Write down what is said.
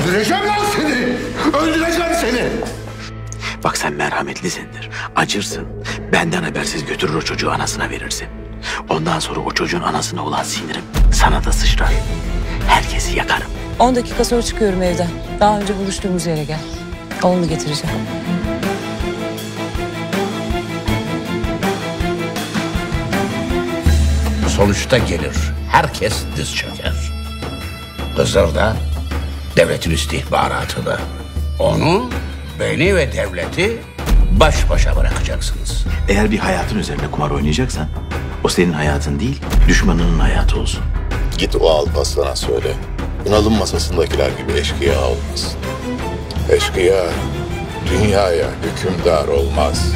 Öldüreceğim lan seni! Öldüreceğim seni! Bak sen merhametlisindir, acırsın. Benden habersiz götürür o çocuğu anasına verirsin. Ondan sonra o çocuğun anasına olan sinirim sana da sıçrar. Herkesi yakarım. 10 dakika sonra çıkıyorum evden. Daha önce buluştuğumuz yere gel. Oğlunu getireceğim. Sonuçta gelir. Herkes diz çöker. Hızır da, devletin istihbaratı da. Onu, beni ve devleti baş başa bırakacaksınız. Eğer bir hayatın üzerine kumar oynayacaksan o senin hayatın değil, düşmanının hayatı olsun. Git o Alparslan'a söyle. Bunalım masasındakiler gibi eşkıya olmaz. Eşkıya dünyaya hükümdar olmaz.